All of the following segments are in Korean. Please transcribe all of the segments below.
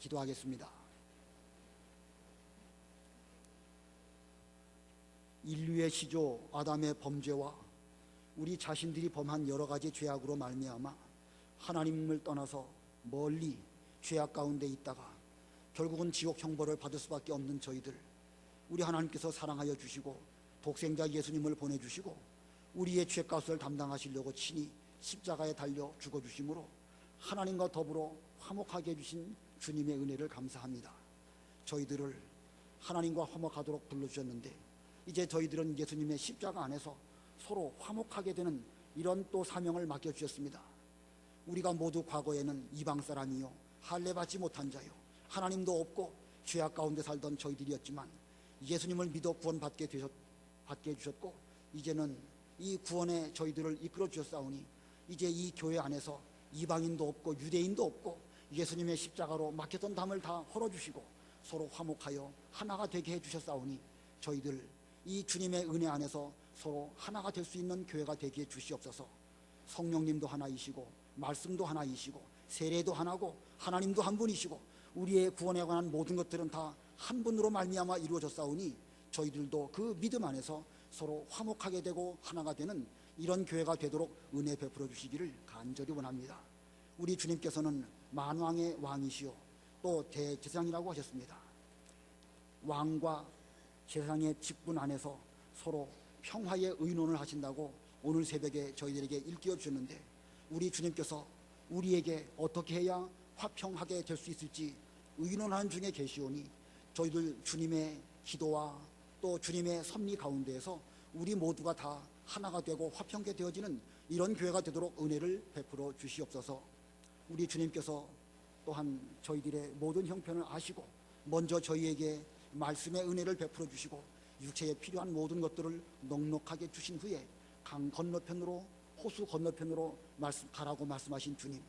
기도하겠습니다. 인류의 시조 아담의 범죄와 우리 자신들이 범한 여러 가지 죄악으로 말미암아 하나님을 떠나서 멀리 죄악 가운데 있다가 결국은 지옥 형벌을 받을 수밖에 없는 저희들, 우리 하나님께서 사랑하여 주시고 독생자 예수님을 보내주시고 우리의 죄값을 담당하시려고 친히 십자가에 달려 죽어주심으로 하나님과 더불어 화목하게 해주신 주님의 은혜를 감사합니다. 저희들을 하나님과 화목하도록 불러주셨는데 이제 저희들은 예수님의 십자가 안에서 서로 화목하게 되는 이런 또 사명을 맡겨주셨습니다. 우리가 모두 과거에는 이방 사람이요 할례받지 못한 자요 하나님도 없고 죄악 가운데 살던 저희들이었지만 예수님을 믿어 구원받게 해주셨고 이제는 이 구원에 저희들을 이끌어 주셨사오니 이제 이 교회 안에서 이방인도 없고 유대인도 없고 예수님의 십자가로 막혔던 담을 다 헐어주시고 서로 화목하여 하나가 되게 해주셨사오니 저희들 이 주님의 은혜 안에서 서로 하나가 될 수 있는 교회가 되게 해주시옵소서. 성령님도 하나이시고 말씀도 하나이시고 세례도 하나고 하나님도 한 분이시고 우리의 구원에 관한 모든 것들은 다 한 분으로 말미암아 이루어졌사오니 저희들도 그 믿음 안에서 서로 화목하게 되고 하나가 되는 이런 교회가 되도록 은혜 베풀어 주시기를 간절히 원합니다. 우리 주님께서는 만왕의 왕이시오 또 대제사장이라고 하셨습니다. 왕과 제사장의 직분 안에서 서로 평화의 의논을 하신다고 오늘 새벽에 저희들에게 일깨워 주셨는데 우리 주님께서 우리에게 어떻게 해야 화평하게 될 수 있을지 의논하는 중에 계시오니 저희들 주님의 기도와 또 주님의 섭리 가운데에서 우리 모두가 다 하나가 되고 화평케 되어지는 이런 교회가 되도록 은혜를 베풀어 주시옵소서. 우리 주님께서 또한 저희들의 모든 형편을 아시고 먼저 저희에게 말씀의 은혜를 베풀어 주시고 육체에 필요한 모든 것들을 넉넉하게 주신 후에 강 건너편으로 호수 건너편으로 가라고 말씀하신 주님,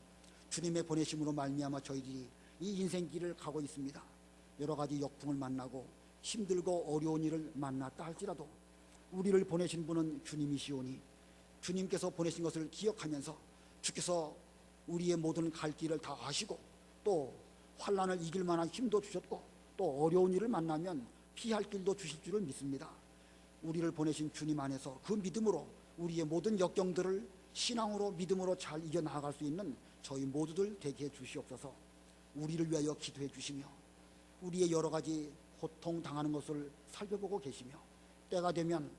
주님의 보내심으로 말미암아 저희들이 이 인생길을 가고 있습니다. 여러 가지 역풍을 만나고 힘들고 어려운 일을 만났다 할지라도 우리를 보내신 분은 주님이시오니 주님께서 보내신 것을 기억하면서 주께서 우리의 모든 갈 길을 다 아시고 또 환난을 이길 만한 힘도 주셨고 또 어려운 일을 만나면 피할 길도 주실 줄을 믿습니다. 우리를 보내신 주님 안에서 그 믿음으로 우리의 모든 역경들을 신앙으로 믿음으로 잘 이겨나갈 수 있는 저희 모두들 되게 해 주시옵소서. 우리를 위하여 기도해 주시며 우리의 여러 가지 고통 당하는 것을 살펴보고 계시며 때가 되면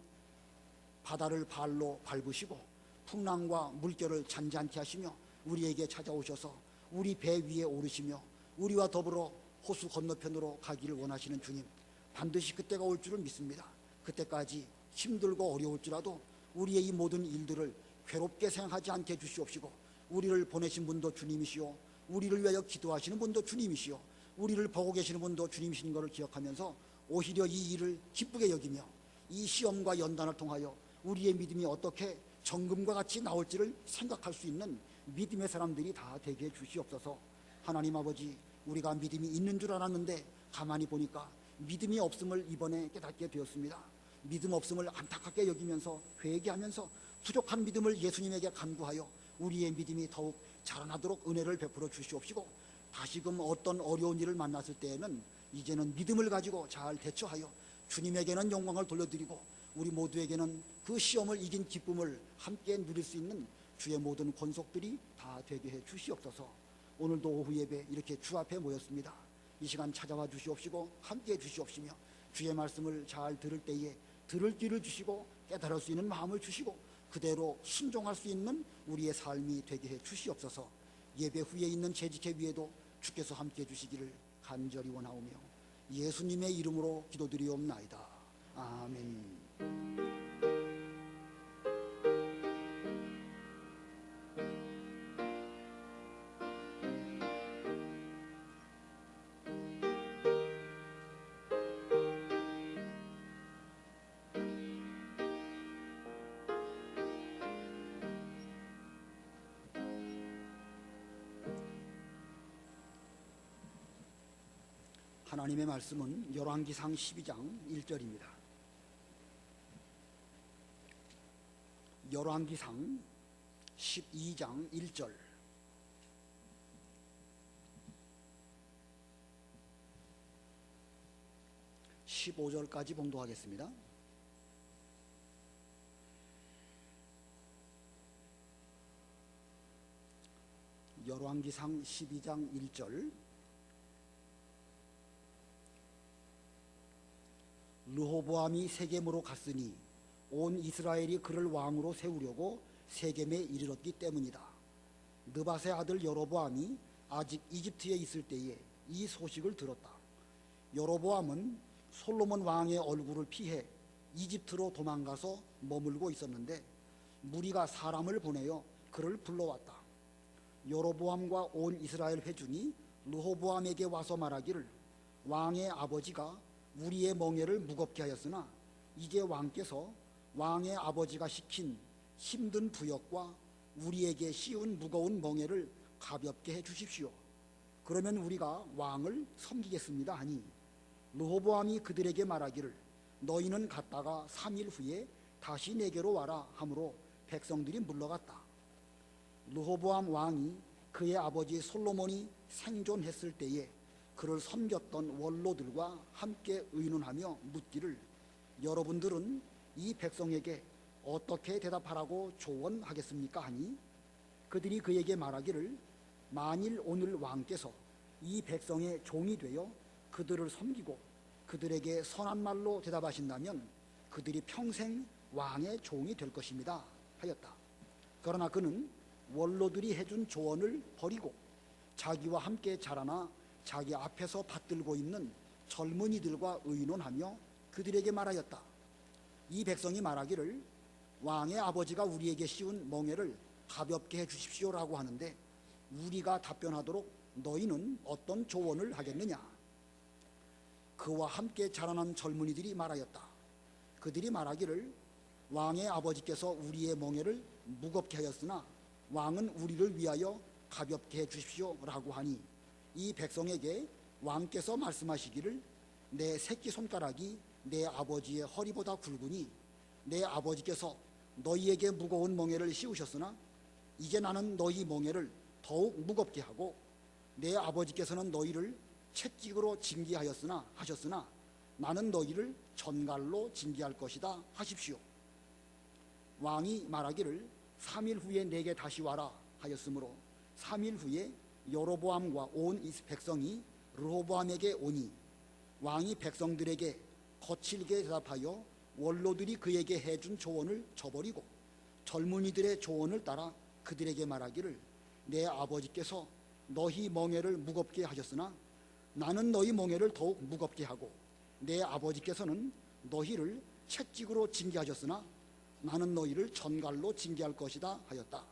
바다를 발로 밟으시고 풍랑과 물결을 잔잔케 하시며 우리에게 찾아오셔서 우리 배 위에 오르시며 우리와 더불어 호수 건너편으로 가기를 원하시는 주님, 반드시 그때가 올 줄을 믿습니다. 그때까지 힘들고 어려울지라도 우리의 이 모든 일들을 괴롭게 생각하지 않게 해주시옵시고 우리를 보내신 분도 주님이시오 우리를 위하여 기도하시는 분도 주님이시오 우리를 보고 계시는 분도 주님이신 것을 기억하면서 오히려 이 일을 기쁘게 여기며 이 시험과 연단을 통하여 우리의 믿음이 어떻게 정금과 같이 나올지를 생각할 수 있는 믿음의 사람들이 다 되게 해 주시옵소서. 하나님 아버지, 우리가 믿음이 있는 줄 알았는데 가만히 보니까 믿음이 없음을 이번에 깨닫게 되었습니다. 믿음 없음을 안타깝게 여기면서 회개하면서 부족한 믿음을 예수님에게 간구하여 우리의 믿음이 더욱 자라나도록 은혜를 베풀어 주시옵시고 다시금 어떤 어려운 일을 만났을 때에는 이제는 믿음을 가지고 잘 대처하여 주님에게는 영광을 돌려드리고 우리 모두에게는 그 시험을 이긴 기쁨을 함께 누릴 수 있는 주의 모든 권속들이 다 되게 해 주시옵소서. 오늘도 오후 예배 이렇게 주 앞에 모였습니다. 이 시간 찾아와 주시옵시고 함께 해 주시옵시며 주의 말씀을 잘 들을 때에 들을 길을 주시고 깨달을 수 있는 마음을 주시고 그대로 순종할 수 있는 우리의 삶이 되게 해 주시옵소서. 예배 후에 있는 재직회 위에도 주께서 함께 해 주시기를 간절히 원하오며 예수님의 이름으로 기도드리옵나이다. 아멘. 하나님의 말씀은 열왕기상 12장 1절입니다. 열왕기상 12장 1절. 15절까지 봉독하겠습니다. 열왕기상 12장 1절. 르호보암이 세겜으로 갔으니 온 이스라엘이 그를 왕으로 세우려고 세겜에 이르렀기 때문이다. 느밧의 아들 여로보암이 아직 이집트에 있을 때에 이 소식을 들었다. 여로보암은 솔로몬 왕의 얼굴을 피해 이집트로 도망가서 머물고 있었는데 무리가 사람을 보내어 그를 불러왔다. 여로보암과 온 이스라엘 회중이 르호보암에게 와서 말하기를 왕의 아버지가 우리의 멍에를 무겁게 하였으나 이제 왕께서 왕의 아버지가 시킨 힘든 부역과 우리에게 씌운 무거운 멍에를 가볍게 해 주십시오. 그러면 우리가 왕을 섬기겠습니다 하니 르호보암이 그들에게 말하기를 너희는 갔다가 3일 후에 다시 내게로 와라 하므로 백성들이 물러갔다. 르호보암 왕이 그의 아버지 솔로몬이 생존했을 때에 그를 섬겼던 원로들과 함께 의논하며 묻기를 여러분들은 이 백성에게 어떻게 대답하라고 조언하겠습니까 하니 그들이 그에게 말하기를 만일 오늘 왕께서 이 백성의 종이 되어 그들을 섬기고 그들에게 선한 말로 대답하신다면 그들이 평생 왕의 종이 될 것입니다 하였다. 그러나 그는 원로들이 해준 조언을 버리고 자기와 함께 자라나 자기 앞에서 받들고 있는 젊은이들과 의논하며 그들에게 말하였다. 이 백성이 말하기를 왕의 아버지가 우리에게 씌운 멍에를 가볍게 해 주십시오라고 하는데 우리가 답변하도록 너희는 어떤 조언을 하겠느냐? 그와 함께 자라난 젊은이들이 말하였다. 그들이 말하기를 왕의 아버지께서 우리의 멍에를 무겁게 하였으나 왕은 우리를 위하여 가볍게 해 주십시오라고 하니 이 백성에게 왕께서 말씀하시기를 내 새끼손가락이 내 아버지의 허리보다 굵으니 내 아버지께서 너희에게 무거운 멍에를 씌우셨으나 이제 나는 너희 멍에를 더욱 무겁게 하고 내 아버지께서는 너희를 채찍으로 하셨으나 나는 너희를 전갈로 징계할 것이다 하십시오. 왕이 말하기를 3일 후에 내게 다시 와라 하였으므로 3일 후에 여로보암과 온 백성이 르호보암에게 오니 왕이 백성들에게 거칠게 대답하여 원로들이 그에게 해준 조언을 저버리고 젊은이들의 조언을 따라 그들에게 말하기를 내 아버지께서 너희 멍에를 무겁게 하셨으나 나는 너희 멍에를 더욱 무겁게 하고 내 아버지께서는 너희를 채찍으로 징계하셨으나 나는 너희를 전갈로 징계할 것이다 하였다.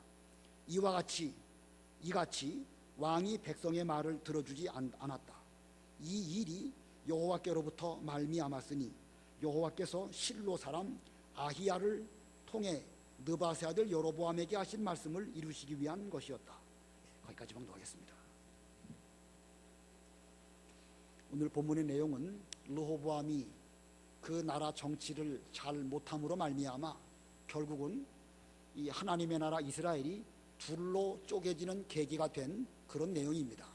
이같이 왕이 백성의 말을 들어주지 않았다. 이 일이 여호와께로부터 말미암았으니 여호와께서 실로 사람 아히야를 통해 느밧의 아들 여로보암에게 하신 말씀을 이루시기 위한 것이었다. 거기까지 봉독하겠습니다. 오늘 본문의 내용은 르호보암이 그 나라 정치를 잘 못함으로 말미암아 결국은 이 하나님의 나라 이스라엘이 둘로 쪼개지는 계기가 된 그런 내용입니다.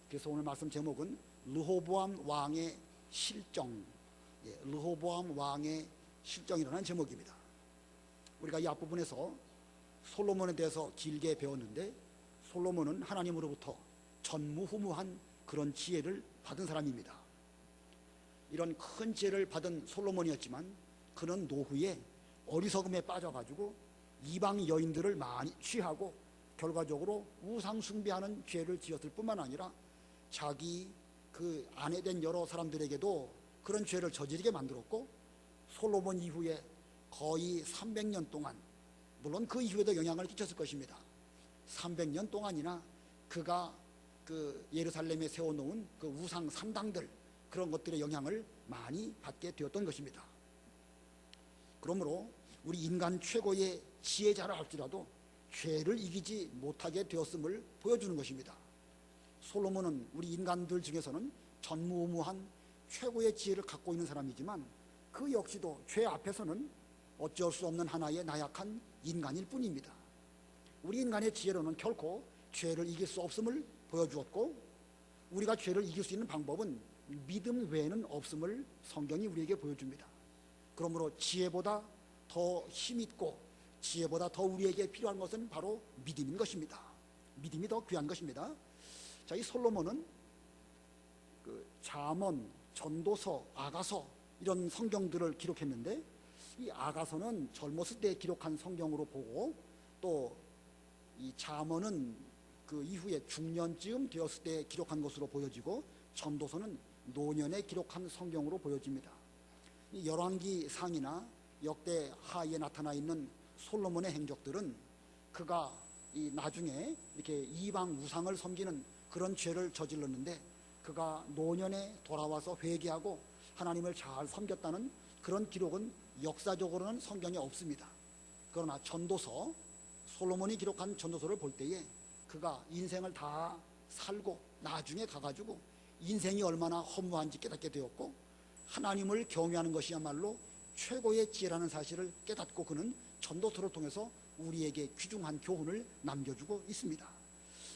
그래서 오늘 말씀 제목은 르호보암 왕의 실정, 르호보암 왕의 실정이라는 제목입니다. 우리가 이 앞부분에서 솔로몬에 대해서 길게 배웠는데 솔로몬은 하나님으로부터 전무후무한 그런 지혜를 받은 사람입니다. 이런 큰 지혜를 받은 솔로몬이었지만 그는 노후에 어리석음에 빠져가지고 이방 여인들을 많이 취하고 결과적으로 우상 숭배하는 죄를 지었을 뿐만 아니라 자기 그 아내된 여러 사람들에게도 그런 죄를 저지르게 만들었고 솔로몬 이후에 거의 300년 동안, 물론 그 이후에도 영향을 끼쳤을 것입니다. 300년 동안이나 그가 그 예루살렘에 세워놓은 그 우상 산당들, 그런 것들의 영향을 많이 받게 되었던 것입니다. 그러므로 우리 인간 최고의 지혜자라 할지라도 죄를 이기지 못하게 되었음을 보여주는 것입니다. 솔로몬은 우리 인간들 중에서는 전무후무한 최고의 지혜를 갖고 있는 사람이지만 그 역시도 죄 앞에서는 어쩔 수 없는 하나의 나약한 인간일 뿐입니다. 우리 인간의 지혜로는 결코 죄를 이길 수 없음을 보여주었고 우리가 죄를 이길 수 있는 방법은 믿음 외에는 없음을 성경이 우리에게 보여줍니다. 그러므로 지혜보다 더 힘있고 지혜보다 더 우리에게 필요한 것은 바로 믿음인 것입니다. 믿음이 더 귀한 것입니다. 자, 이 솔로몬은 그 잠언, 전도서, 아가서 이런 성경들을 기록했는데, 이 아가서는 젊었을 때 기록한 성경으로 보고, 또 이 잠언은 그 이후에 중년쯤 되었을 때 기록한 것으로 보여지고, 전도서는 노년에 기록한 성경으로 보여집니다. 이 열왕기 상이나 역대 하에 나타나 있는 솔로몬의 행적들은 그가 이 나중에 이렇게 이방 우상을 섬기는 그런 죄를 저질렀는데, 그가 노년에 돌아와서 회개하고 하나님을 잘 섬겼다는 그런 기록은 역사적으로는 성경에 없습니다. 그러나 전도서, 솔로몬이 기록한 전도서를 볼 때에 그가 인생을 다 살고 나중에 가가지고 인생이 얼마나 허무한지 깨닫게 되었고, 하나님을 경외하는 것이야말로 최고의 지혜라는 사실을 깨닫고 그는 전도서를 통해서 우리에게 귀중한 교훈을 남겨주고 있습니다.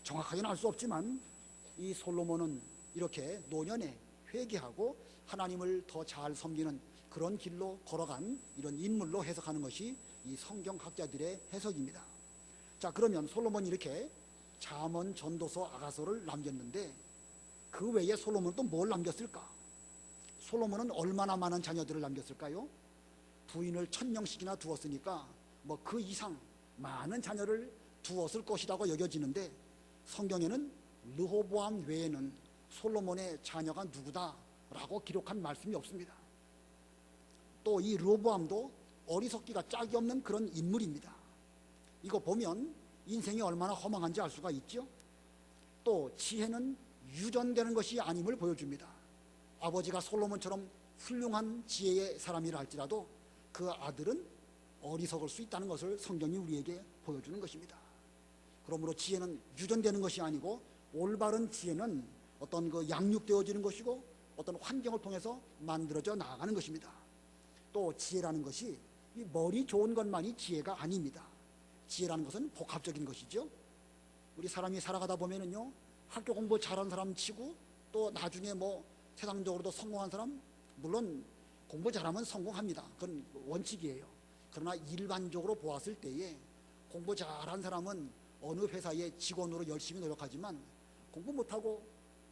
정확하게는 알 수 없지만 이 솔로몬은 이렇게 노년에 회개하고 하나님을 더 잘 섬기는 그런 길로 걸어간 이런 인물로 해석하는 것이 이 성경학자들의 해석입니다. 자, 그러면 솔로몬이 이렇게 잠언, 전도서, 아가서를 남겼는데 그 외에 솔로몬은 또 뭘 남겼을까? 솔로몬은 얼마나 많은 자녀들을 남겼을까요? 부인을 1000명씩이나 두었으니까 뭐 그 이상 많은 자녀를 두었을 것이라고 여겨지는데, 성경에는 르호보암 외에는 솔로몬의 자녀가 누구다라고 기록한 말씀이 없습니다. 또 이 르호보암도 어리석기가 짝이 없는 그런 인물입니다. 이거 보면 인생이 얼마나 허망한지 알 수가 있죠. 또 지혜는 유전되는 것이 아님을 보여줍니다. 아버지가 솔로몬처럼 훌륭한 지혜의 사람이라 할지라도 그 아들은 어리석을 수 있다는 것을 성경이 우리에게 보여주는 것입니다. 그러므로 지혜는 유전되는 것이 아니고 올바른 지혜는 어떤 그 양육되어지는 것이고 어떤 환경을 통해서 만들어져 나가는 것입니다. 또 지혜라는 것이 이 머리 좋은 것만이 지혜가 아닙니다. 지혜라는 것은 복합적인 것이죠. 우리 사람이 살아가다 보면은요, 학교 공부 잘한 사람 치고 또 나중에 뭐 세상적으로도 성공한 사람, 물론 공부 잘하면 성공합니다. 그건 원칙이에요. 그러나 일반적으로 보았을 때에 공부 잘한 사람은 어느 회사의 직원으로 열심히 노력하지만 공부 못하고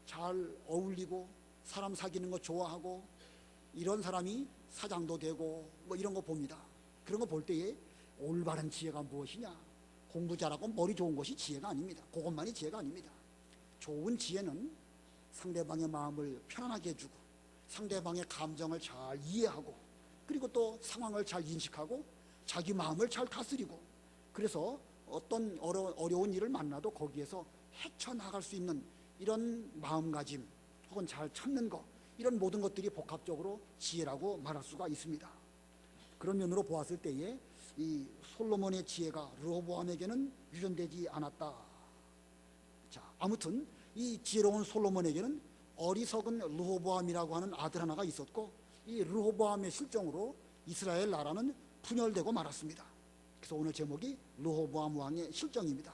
잘 어울리고 사람 사귀는 거 좋아하고 이런 사람이 사장도 되고 뭐 이런 거 봅니다. 그런 거 볼 때에 올바른 지혜가 무엇이냐? 공부 잘하고 머리 좋은 것이 지혜가 아닙니다. 그것만이 지혜가 아닙니다. 좋은 지혜는 상대방의 마음을 편안하게 해주고 상대방의 감정을 잘 이해하고 그리고 또 상황을 잘 인식하고 자기 마음을 잘 다스리고, 그래서 어떤 어려운 일을 만나도 거기에서 헤쳐나갈 수 있는 이런 마음가짐 혹은 잘 참는 것, 이런 모든 것들이 복합적으로 지혜라고 말할 수가 있습니다. 그런 면으로 보았을 때에 이 솔로몬의 지혜가 르호보암에게는 유전되지 않았다. 자, 아무튼 이 지혜로운 솔로몬에게는 어리석은 르호보암이라고 하는 아들 하나가 있었고, 이 르호보암의 실정으로 이스라엘 나라는 분열되고 말았습니다. 그래서 오늘 제목이 르호보암 왕의 실정입니다.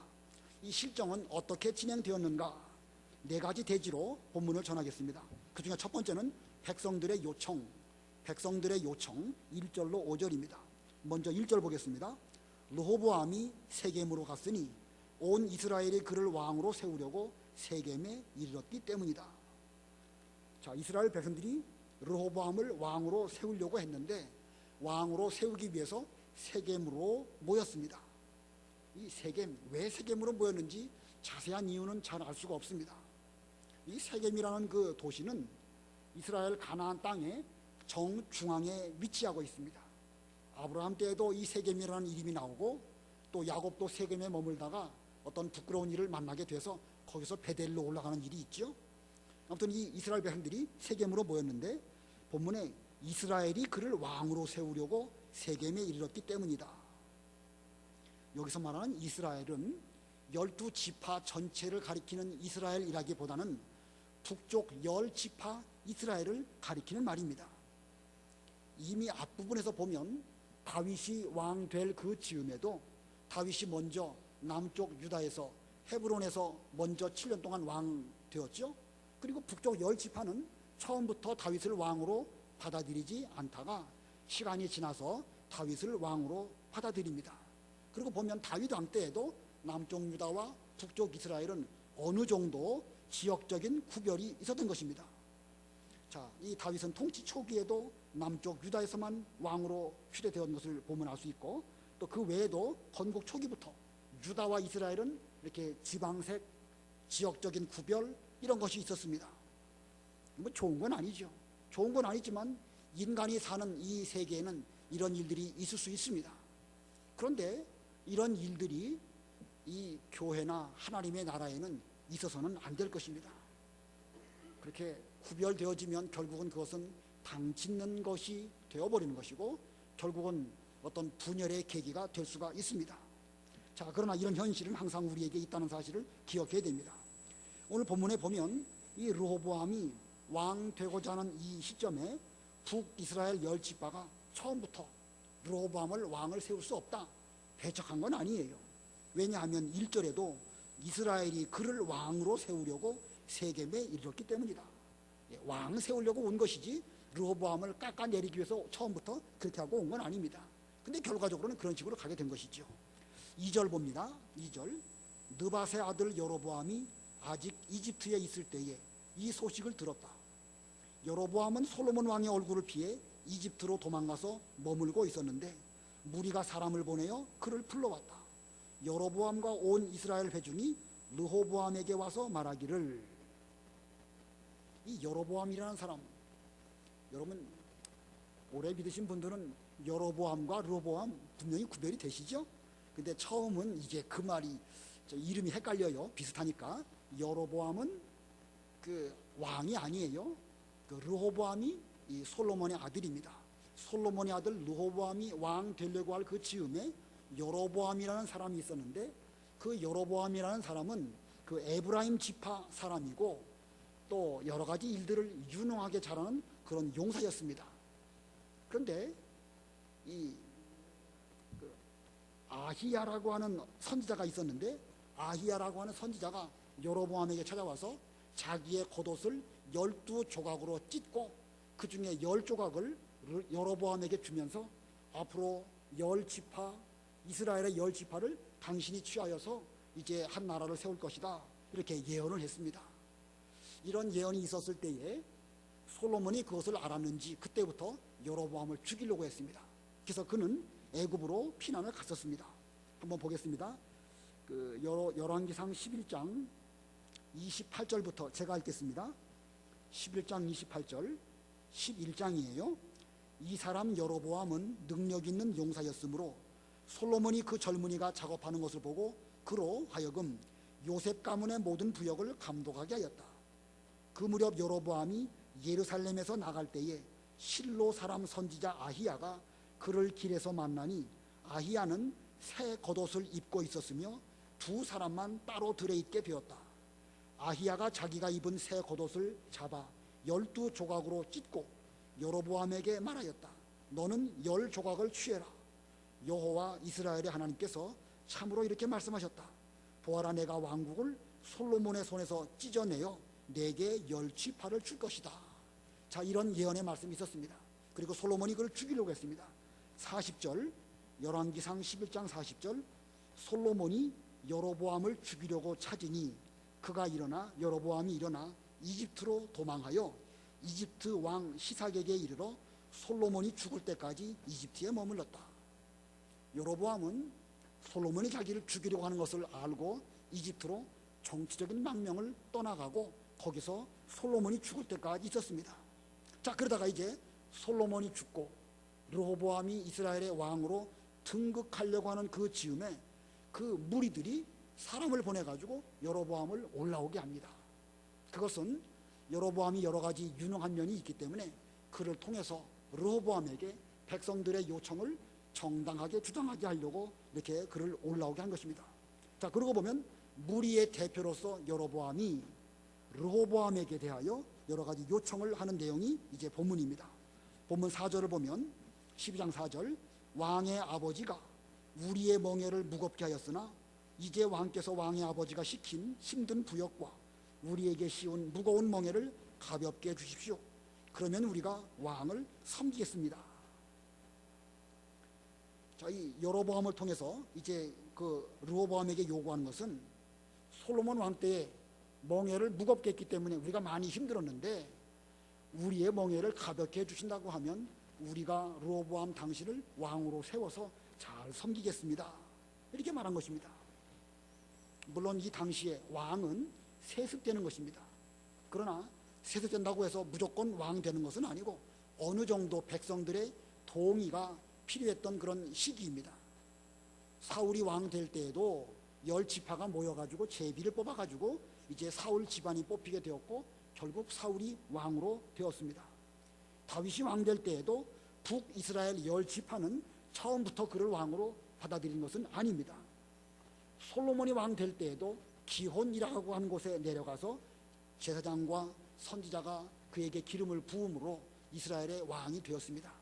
이 실정은 어떻게 진행되었는가? 4가지 대지로 본문을 전하겠습니다. 그 중에 첫 번째는 백성들의 요청 1절로 5절입니다. 먼저 1절 보겠습니다. 르호보암이 세겜으로 갔으니 온 이스라엘이 그를 왕으로 세우려고 세겜에 이르렀기 때문이다. 자, 이스라엘 백성들이 르호보암을 왕으로 세우려고 했는데 왕으로 세우기 위해서 세겜으로 모였습니다. 이 세겜, 왜 세겜으로 모였는지 자세한 이유는 잘 알 수가 없습니다. 이 세겜이라는 그 도시는 이스라엘 가나안 땅의 정중앙에 위치하고 있습니다. 아브라함 때에도 이 세겜이라는 이름이 나오고 또 야곱도 세겜에 머물다가 어떤 부끄러운 일을 만나게 돼서 거기서 베델로 올라가는 일이 있죠. 아무튼 이 이스라엘 백성들이 세겜으로 모였는데 본문에 이스라엘이 그를 왕으로 세우려고 세겜에 이르렀기 때문이다. 여기서 말하는 이스라엘은 12지파 전체를 가리키는 이스라엘이라기보다는 북쪽 10지파 이스라엘을 가리키는 말입니다. 이미 앞부분에서 보면 다윗이 왕 될 그 즈음에도 다윗이 먼저 남쪽 유다에서 헤브론에서 먼저 7년 동안 왕 되었죠. 그리고 북쪽 열 지파는 처음부터 다윗을 왕으로 받아들이지 않다가 시간이 지나서 다윗을 왕으로 받아들입니다. 그리고 보면 다윗 왕 때에도 남쪽 유다와 북쪽 이스라엘은 어느 정도 지역적인 구별이 있었던 것입니다. 자, 이 다윗은 통치 초기에도 남쪽 유다에서만 왕으로 휴대되었던 것을 보면 알 수 있고, 또 그 외에도 건국 초기부터 유다와 이스라엘은 이렇게 지방색, 지역적인 구별 이런 것이 있었습니다. 뭐 좋은 건 아니죠. 좋은 건 아니지만 인간이 사는 이 세계에는 이런 일들이 있을 수 있습니다. 그런데 이런 일들이 이 교회나 하나님의 나라에는 있어서는 안 될 것입니다. 그렇게 구별되어지면 결국은 그것은 당짓는 것이 되어버리는 것이고 결국은 어떤 분열의 계기가 될 수가 있습니다. 자, 그러나 이런 현실은 항상 우리에게 있다는 사실을 기억해야 됩니다. 오늘 본문에 보면 이 르호보암이 왕 되고자 하는 이 시점에 북이스라엘 열 지파가 처음부터 르호보암을 왕을 세울 수 없다 배척한 건 아니에요. 왜냐하면 1절에도 이스라엘이 그를 왕으로 세우려고 세겜에 이르렀기 때문이다. 왕 세우려고 온 것이지 르호보암을 깎아내리기 위해서 처음부터 그렇게 하고 온 건 아닙니다. 근데 결과적으로는 그런 식으로 가게 된 것이죠. 2절 봅니다. 2절, 느밧의 아들 여로보암이 아직 이집트에 있을 때에 이 소식을 들었다. 여로보암은 솔로몬 왕의 얼굴을 피해 이집트로 도망가서 머물고 있었는데 무리가 사람을 보내어 그를 불러왔다. 여로보암과 온 이스라엘 회중이 르호보암에게 와서 말하기를, 이 여로보암이라는 사람, 여러분 오래 믿으신 분들은 여로보암과 르호보암 분명히 구별이 되시죠? 근데 처음은 이제 그 말이 이름이 헷갈려요. 비슷하니까. 여로보암은 그 왕이 아니에요. 그 르호보암이 이 솔로몬의 아들입니다. 솔로몬의 아들 르호보암이 왕 되려고 할 그 즈음에 여로보암이라는 사람이 있었는데 그 여로보암이라는 사람은 그 에브라임 지파 사람이고 또 여러 가지 일들을 유능하게 잘하는 그런 용사였습니다. 그런데 이 아히야라고 하는 선지자가 있었는데 아히야라고 하는 선지자가 여로보암에게 찾아와서 자기의 겉옷을 12조각으로 찢고 그 중에 10조각을 여로보암에게 주면서 앞으로 10지파 이스라엘의 10지파를 당신이 취하여서 이제 한 나라를 세울 것이다 이렇게 예언을 했습니다. 이런 예언이 있었을 때에 솔로몬이 그것을 알았는지 그때부터 여로보암을 죽이려고 했습니다. 그래서 그는 애굽으로 피난을 갔었습니다. 한번 보겠습니다. 그 열왕기상 11장 28절부터 제가 읽겠습니다. 11장 28절 11장이에요. 이 사람 여로보암은 능력 있는 용사였으므로 솔로몬이 그 젊은이가 작업하는 것을 보고 그로 하여금 요셉 가문의 모든 부역을 감독하게 하였다. 그 무렵 여로보암이 예루살렘에서 나갈 때에 실로 사람 선지자 아히야가 그를 길에서 만나니 아히야는 새 겉옷을 입고 있었으며 두 사람만 따로 들어있게 되었다. 아히야가 자기가 입은 새 겉옷을 잡아 12조각으로 찢고 여로보암에게 말하였다. 너는 10조각을 취해라. 여호와 이스라엘의 하나님께서 참으로 이렇게 말씀하셨다. 보아라, 내가 왕국을 솔로몬의 손에서 찢어내어 내게 10지파를 줄 것이다. 자, 이런 예언의 말씀이 있었습니다. 그리고 솔로몬이 그를 죽이려고 했습니다. 40절 열왕기상 11장 40절 솔로몬이 여로보암을 죽이려고 찾으니 그가 여로보암이 일어나 이집트로 도망하여 이집트 왕 시삭에게 이르러 솔로몬이 죽을 때까지 이집트에 머물렀다. 여로보암은 솔로몬이 자기를 죽이려고 하는 것을 알고 이집트로 정치적인 망명을 떠나가고 거기서 솔로몬이 죽을 때까지 있었습니다. 자, 그러다가 이제 솔로몬이 죽고 르호보암이 이스라엘의 왕으로 등극하려고 하는 그 즈음에 그 무리들이 사람을 보내가지고 여로보암을 올라오게 합니다. 그것은 여로보암이 여러 가지 유능한 면이 있기 때문에 그를 통해서 르호보암에게 백성들의 요청을 정당하게 주장하게 하려고 이렇게 그를 올라오게 한 것입니다. 자, 그러고 보면 무리의 대표로서 여로보암이 르호보암에게 대하여 여러 가지 요청을 하는 내용이 이제 본문입니다. 본문 4절을 보면 12장 4절 왕의 아버지가 우리의 멍에를 무겁게 하였으나 이제 왕께서 왕의 아버지가 시킨 힘든 부역과 우리에게 씌운 무거운 멍에를 가볍게 해주십시오. 그러면 우리가 왕을 섬기겠습니다. 자, 이 여로보암을 통해서 이제 그 르호보암에게 요구하는 것은 솔로몬 왕 때에 멍에를 무겁게 했기 때문에 우리가 많이 힘들었는데 우리의 멍에를 가볍게 해주신다고 하면 우리가 르호보암 당신을 왕으로 세워서 잘 섬기겠습니다. 이렇게 말한 것입니다. 물론 이 당시에 왕은 세습되는 것입니다. 그러나 세습된다고 해서 무조건 왕 되는 것은 아니고 어느 정도 백성들의 동의가 필요했던 그런 시기입니다. 사울이 왕 될 때에도 10지파가 모여가지고 제비를 뽑아가지고 이제 사울 집안이 뽑히게 되었고 결국 사울이 왕으로 되었습니다. 다윗이 왕 될 때에도 북이스라엘 10지파는 처음부터 그를 왕으로 받아들인 것은 아닙니다. 솔로몬이 왕 될 때에도 기혼이라고 하는 곳에 내려가서 제사장과 선지자가 그에게 기름을 부음으로 이스라엘의 왕이 되었습니다.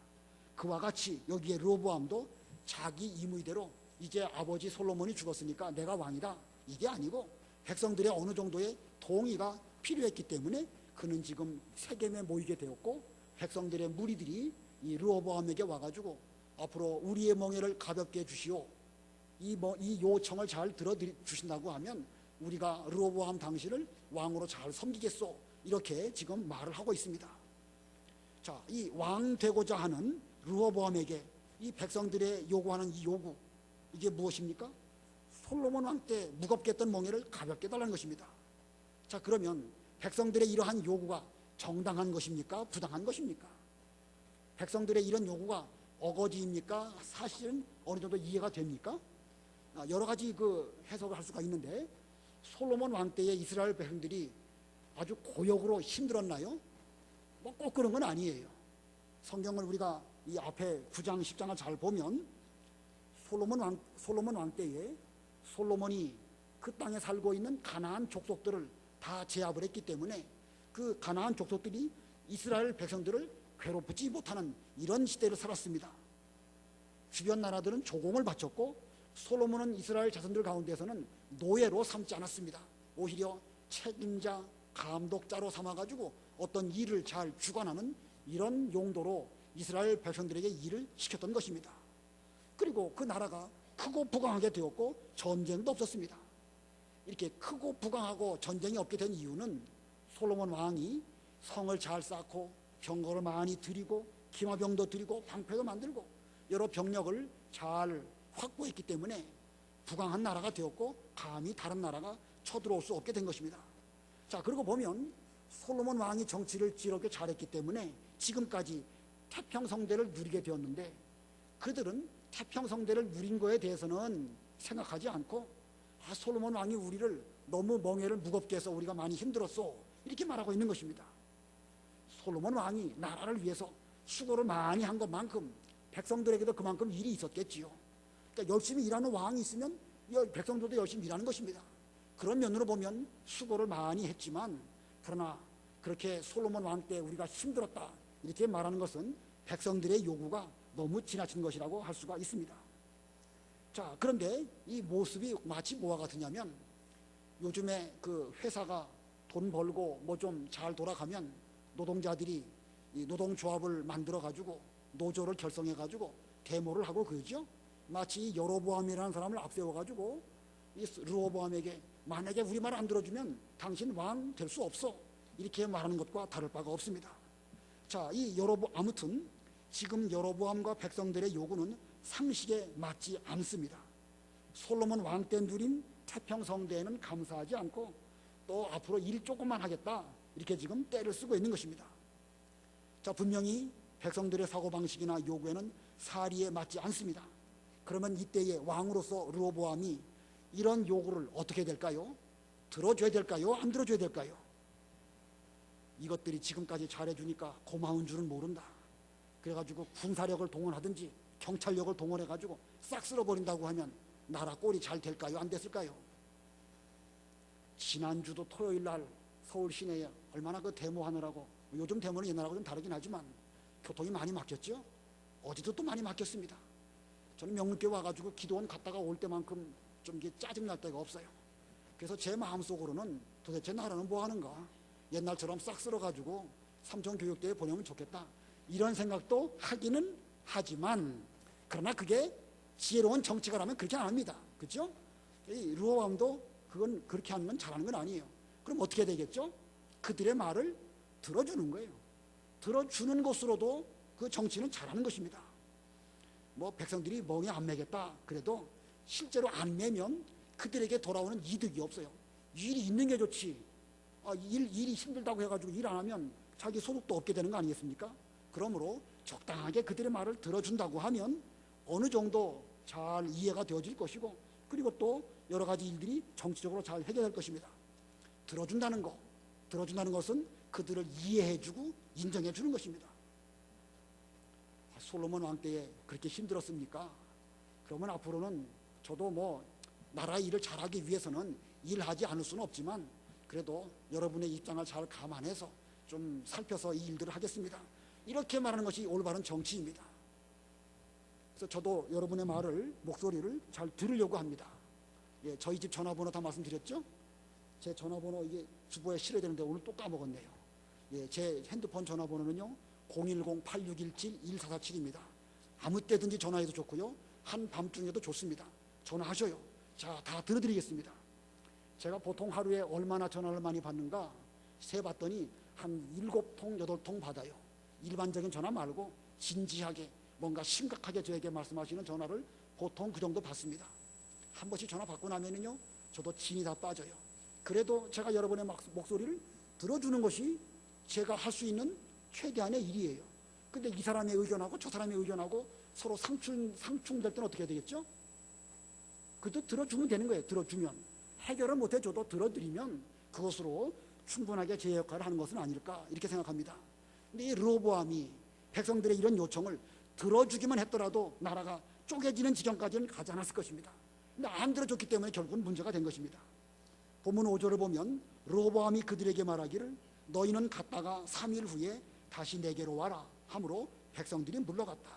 그와 같이 여기에 르호보암도 자기 임의대로 이제 아버지 솔로몬이 죽었으니까 내가 왕이다, 이게 아니고 백성들의 어느 정도의 동의가 필요했기 때문에 그는 지금 세겜에 모이게 되었고 백성들의 무리들이 이 르호보암에게 와가지고 앞으로 우리의 멍에를 가볍게 해주시오, 이 요청을 잘 들어주신다고 하면 우리가 르호보암 당신을 왕으로 잘 섬기겠소, 이렇게 지금 말을 하고 있습니다. 자, 이 왕 되고자 하는 르호보암에게 이 백성들의 요구하는 이 요구, 이게 무엇입니까? 솔로몬 왕 때 무겁게 했던 멍에를 가볍게 해달라는 것입니다. 자, 그러면 백성들의 이러한 요구가 정당한 것입니까? 부당한 것입니까? 백성들의 이런 요구가 어거지입니까? 사실은 어느 정도 이해가 됩니까? 여러 가지 그 해석을 할 수가 있는데 솔로몬 왕 때의 이스라엘 백성들이 아주 고역으로 힘들었나요? 뭐 꼭 그런 건 아니에요. 성경을 우리가 이 앞에 9장 10장을 잘 보면 솔로몬 왕 때에 솔로몬이 그 땅에 살고 있는 가나안 족속들을 다 제압을 했기 때문에 그 가나안 족속들이 이스라엘 백성들을 괴롭히지 못하는 이런 시대를 살았습니다. 주변 나라들은 조공을 바쳤고 솔로몬은 이스라엘 자손들 가운데서는 노예로 삼지 않았습니다. 오히려 책임자, 감독자로 삼아가지고 어떤 일을 잘 주관하는 이런 용도로 이스라엘 백성들에게 일을 시켰던 것입니다. 그리고 그 나라가 크고 부강하게 되었고 전쟁도 없었습니다. 이렇게 크고 부강하고 전쟁이 없게 된 이유는 솔로몬 왕이 성을 잘 쌓고 병거를 많이 들이고 기마병도 들이고 방패도 만들고 여러 병력을 잘 확보했기 때문에 부강한 나라가 되었고 감히 다른 나라가 쳐들어올 수 없게 된 것입니다. 자, 그리고 보면 솔로몬 왕이 정치를 지혜롭게 잘했기 때문에 지금까지 태평성대를 누리게 되었는데 그들은 태평성대를 누린 거에 대해서는 생각하지 않고 솔로몬 왕이 우리를 너무 멍에를 무겁게 해서 우리가 많이 힘들었어, 이렇게 말하고 있는 것입니다. 솔로몬 왕이 나라를 위해서 수고를 많이 한 것만큼 백성들에게도 그만큼 일이 있었겠지요. 그러니까 열심히 일하는 왕이 있으면 백성들도 열심히 일하는 것입니다. 그런 면으로 보면 수고를 많이 했지만 그러나 그렇게 솔로몬 왕 때 우리가 힘들었다 이렇게 말하는 것은 백성들의 요구가 너무 지나친 것이라고 할 수가 있습니다. 자, 그런데 이 모습이 마치 뭐와 같으냐면 요즘에 그 회사가 돈 벌고 뭐 좀 잘 돌아가면 노동자들이 이 노동조합을 만들어 가지고 노조를 결성해 가지고 데모를 하고 그러죠. 마치 여로보암이라는 사람을 앞세워 가지고 이 르호보암에게 만약에 우리 말 안 들어주면 당신 왕 될 수 없어, 이렇게 말하는 것과 다를 바가 없습니다. 자, 아무튼 지금 여로보암과 백성들의 요구는 상식에 맞지 않습니다. 솔로몬 왕 때 누린 태평성대에는 감사하지 않고 또 앞으로 일 조금만 하겠다 이렇게 지금 때를 쓰고 있는 것입니다. 자, 분명히 백성들의 사고방식이나 요구에는 사리에 맞지 않습니다. 그러면 이때의 왕으로서 르호보암이 이런 요구를 어떻게 해야 될까요? 들어줘야 될까요? 안 들어줘야 될까요? 이것들이 지금까지 잘해주니까 고마운 줄은 모른다. 그래가지고 군사력을 동원하든지 경찰력을 동원해가지고 싹 쓸어버린다고 하면 나라 꼴이 잘 될까요? 안 됐을까요? 지난주도 토요일 날 서울 시내에 얼마나 그 데모하느라고, 요즘 데모는 옛날하고 좀 다르긴 하지만 교통이 많이 막혔죠. 어제도 또 많이 막혔습니다. 저는 명문교회 와가지고 기도원 갔다가 올 때만큼 좀 이게 짜증날 때가 없어요. 그래서 제 마음속으로는 도대체 나라는 뭐 하는가? 옛날처럼 싹 쓸어가지고 삼重교육대에 보내면 좋겠다. 이런 생각도 하기는 하지만, 그러나 그게 지혜로운 정치가라면 그렇게 안 합니다. 그렇죠? 이 르호보암도 그건 그렇게 하는 건 잘하는 건 아니에요. 그럼 어떻게 되겠죠? 그들의 말을 들어주는 거예요. 들어주는 것으로도 그 정치는 잘하는 것입니다. 뭐 백성들이 멍에 안 매겠다 그래도 실제로 안 매면 그들에게 돌아오는 이득이 없어요. 일이 있는 게 좋지. 일이 힘들다고 해가지고 일 안 하면 자기 소득도 없게 되는 거 아니겠습니까? 그러므로 적당하게 그들의 말을 들어준다고 하면 어느 정도 잘 이해가 되어질 것이고, 그리고 또 여러 가지 일들이 정치적으로 잘 해결될 것입니다. 들어준다는 것은 그들을 이해해주고 인정해주는 것입니다. 솔로몬 왕 때에 그렇게 힘들었습니까? 그러면 앞으로는 저도 뭐 나라의 일을 잘하기 위해서는 일하지 않을 수는 없지만 그래도 여러분의 입장을 잘 감안해서 좀 살펴서 이 일들을 하겠습니다. 이렇게 말하는 것이 올바른 정치입니다. 그래서 저도 여러분의 목소리를 잘 들으려고 합니다. 예, 저희 집 전화번호 다 말씀드렸죠? 제 전화번호 이게 주보에 실어야 되는데 오늘 또 까먹었네요. 예, 제 핸드폰 전화번호는요 010-8617-1447입니다. 아무 때든지 전화해도 좋고요, 한밤중에도 좋습니다. 전화하셔요. 자, 다 들어드리겠습니다. 제가 보통 하루에 얼마나 전화를 많이 받는가 세봤더니 한 7통, 8통 받아요. 일반적인 전화 말고 진지하게 뭔가 심각하게 저에게 말씀하시는 전화를 보통 그 정도 받습니다. 한 번씩 전화 받고 나면은요 저도 진이 다 빠져요. 그래도 제가 여러분의 목소리를 들어주는 것이 제가 할 수 있는 최대한의 일이에요. 근데 이 사람의 의견하고 저 사람의 의견하고 서로 상충될 때는 어떻게 해야 되겠죠? 그것도 들어주면 되는 거예요. 들어주면. 해결을 못해줘도 들어드리면 그것으로 충분하게 제 역할을 하는 것은 아닐까 이렇게 생각합니다. 근데 이 르호보암이 백성들의 이런 요청을 들어주기만 했더라도 나라가 쪼개지는 지경까지는 가지 않았을 것입니다. 근데 안 들어줬기 때문에 결국은 문제가 된 것입니다. 본문 5절을 보면 르호보암이 그들에게 말하기를 너희는 갔다가 3일 후에 다시 내게로 와라 하므로 백성들이 물러갔다.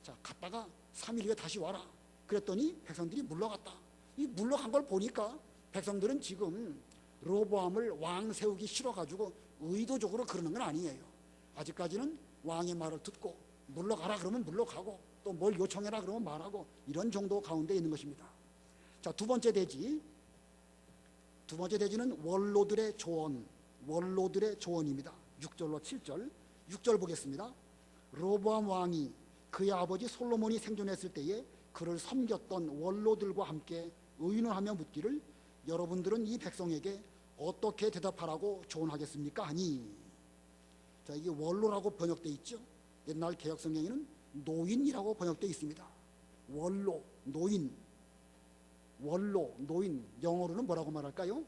자, 갔다가 3일 후에 다시 와라. 그랬더니 백성들이 물러갔다. 이 물러간 걸 보니까 백성들은 지금 르호보암을 왕 세우기 싫어가지고 의도적으로 그러는 건 아니에요. 아직까지는 왕의 말을 듣고 물러가라 그러면 물러가고 또 뭘 요청해라 그러면 말하고 이런 정도 가운데 있는 것입니다. 자, 두 번째 대지는 원로들의 조언입니다. 6절로 7절. 6절 보겠습니다. 르호보암 왕이 그의 아버지 솔로몬이 생존했을 때에 그를 섬겼던 원로들과 함께 의논하며 묻기를 여러분들은 이 백성에게 어떻게 대답하라고 조언하겠습니까? 하니. 자, 이게 원로라고 번역되어 있죠. 옛날 개역 성경에는 노인이라고 번역되어 있습니다. 원로, 노인. 영어로는 뭐라고 말할까요?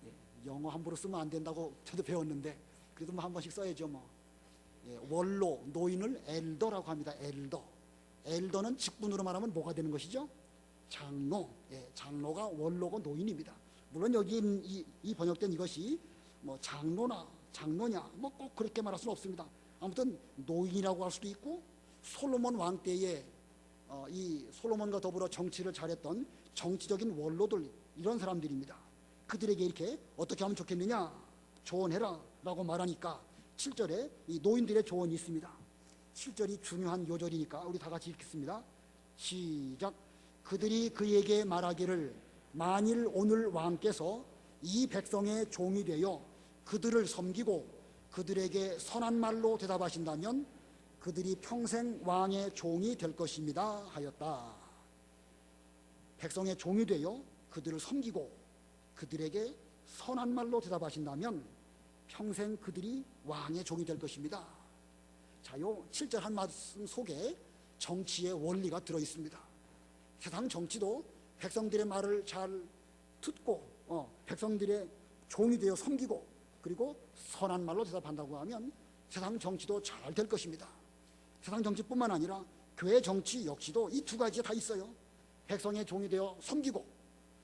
예, 영어 함부로 쓰면 안 된다고 저도 배웠는데 그래도 뭐 한 번씩 써야죠 뭐. 예, 원로, 노인을 엘더라고 합니다. 엘더는 직분으로 말하면 뭐가 되는 것이죠? 장로. 예, 장로가 원로고 노인입니다. 물론 여기 이 번역된 이것이 뭐 장로냐 뭐 꼭 그렇게 말할 수는 없습니다. 아무튼 노인이라고 할 수도 있고 솔로몬 왕 때에 이 솔로몬과 더불어 정치를 잘했던 정치적인 원로들, 이런 사람들입니다. 그들에게 이렇게 어떻게 하면 좋겠느냐 조언해라 라고 말하니까 7절에 이 노인들의 조언이 있습니다. 7절이 중요한 요절이니까 우리 다 같이 읽겠습니다. 시작. 그들이 그에게 말하기를 만일 오늘 왕께서 이 백성의 종이 되어 그들을 섬기고 그들에게 선한 말로 대답하신다면 그들이 평생 왕의 종이 될 것입니다 하였다. 백성의 종이 되어 그들을 섬기고 그들에게 선한 말로 대답하신다면 평생 그들이 왕의 종이 될 것입니다. 자, 요 7절 한 말씀 속에 정치의 원리가 들어있습니다. 세상 정치도 백성들의 말을 잘 듣고 백성들의 종이 되어 섬기고 그리고 선한 말로 대답한다고 하면 세상 정치도 잘 될 것입니다. 세상 정치뿐만 아니라 교회 정치 역시도 이 두 가지가 다 있어요. 백성의 종이 되어 섬기고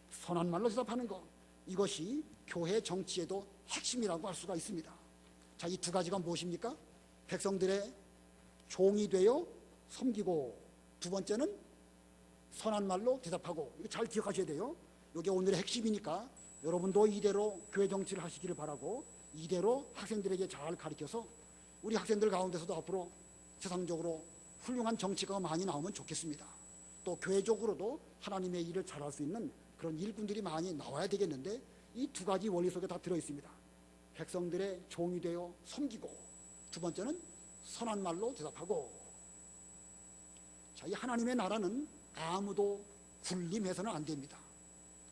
선한 말로 대답하는 것, 이것이 교회 정치에도 핵심이라고 할 수가 있습니다. 자, 이 두 가지가 무엇입니까? 백성들의 종이 되어 섬기고, 두 번째는 선한 말로 대답하고. 이거 잘 기억하셔야 돼요. 이게 오늘의 핵심이니까 여러분도 이대로 교회 정치를 하시기를 바라고, 이대로 학생들에게 잘 가르쳐서 우리 학생들 가운데서도 앞으로 세상적으로 훌륭한 정치가가 많이 나오면 좋겠습니다. 또 교회적으로도 하나님의 일을 잘할 수 있는 그런 일꾼들이 많이 나와야 되겠는데, 이 두 가지 원리 속에 다 들어있습니다. 백성들의 종이 되어 섬기고, 두 번째는 선한 말로 대답하고. 자, 이 하나님의 나라는 아무도 군림해서는 안 됩니다.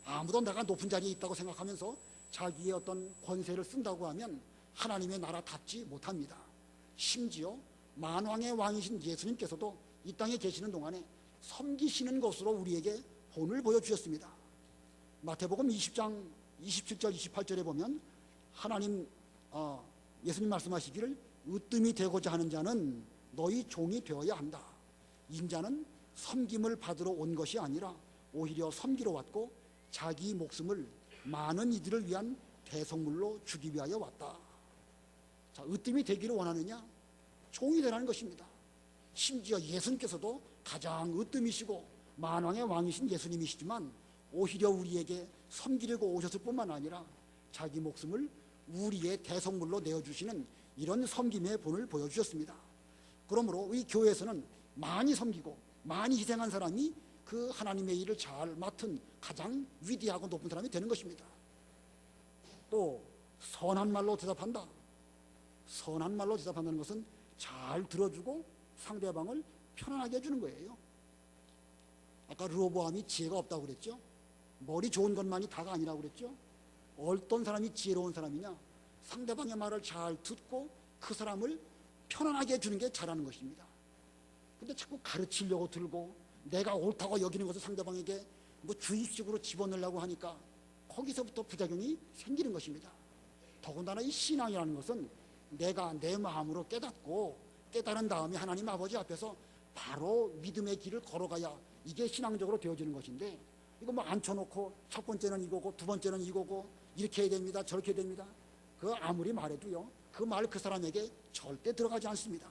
아무도 내가 높은 자리에 있다고 생각하면서 자기의 어떤 권세를 쓴다고 하면 하나님의 나라답지 못합니다. 심지어 만왕의 왕이신 예수님께서도 이 땅에 계시는 동안에 섬기시는 것으로 우리에게 본을 보여주셨습니다. 마태복음 20장 27절 28절에 보면 예수님 말씀하시기를 으뜸이 되고자 하는 자는 너희 종이 되어야 한다. 인자는 섬김을 받으러 온 것이 아니라 오히려 섬기러 왔고 자기 목숨을 많은 이들을 위한 대성물로 주기 위하여 왔다. 자, 으뜸이 되기를 원하느냐? 종이 되라는 것입니다. 심지어 예수님께서도 가장 으뜸이시고 만왕의 왕이신 예수님이시지만 오히려 우리에게 섬기려고 오셨을 뿐만 아니라 자기 목숨을 우리의 대성물로 내어주시는 이런 섬김의 본을 보여주셨습니다. 그러므로 우리 교회에서는 많이 섬기고 많이 희생한 사람이 그 하나님의 일을 잘 맡은 가장 위대하고 높은 사람이 되는 것입니다. 또 선한 말로 대답한다. 선한 말로 대답한다는 것은 잘 들어주고 상대방을 편안하게 해주는 거예요. 아까 르호보암이 지혜가 없다고 그랬죠. 머리 좋은 것만이 다가 아니라고 그랬죠. 어떤 사람이 지혜로운 사람이냐? 상대방의 말을 잘 듣고 그 사람을 편안하게 해주는 게 잘하는 것입니다. 근데 자꾸 가르치려고 들고 내가 옳다고 여기는 것을 상대방에게 주입식으로 집어넣으려고 하니까 거기서부터 부작용이 생기는 것입니다. 더군다나 이 신앙이라는 것은 내가 내 마음으로 깨닫고 깨달은 다음에 하나님 아버지 앞에서 바로 믿음의 길을 걸어가야 이게 신앙적으로 되어지는 것인데, 이거 앉혀놓고 첫 번째는 이거고 두 번째는 이거고 이렇게 해야 됩니다, 저렇게 해야 됩니다, 그 아무리 말해도요 그 말 그 사람에게 절대 들어가지 않습니다.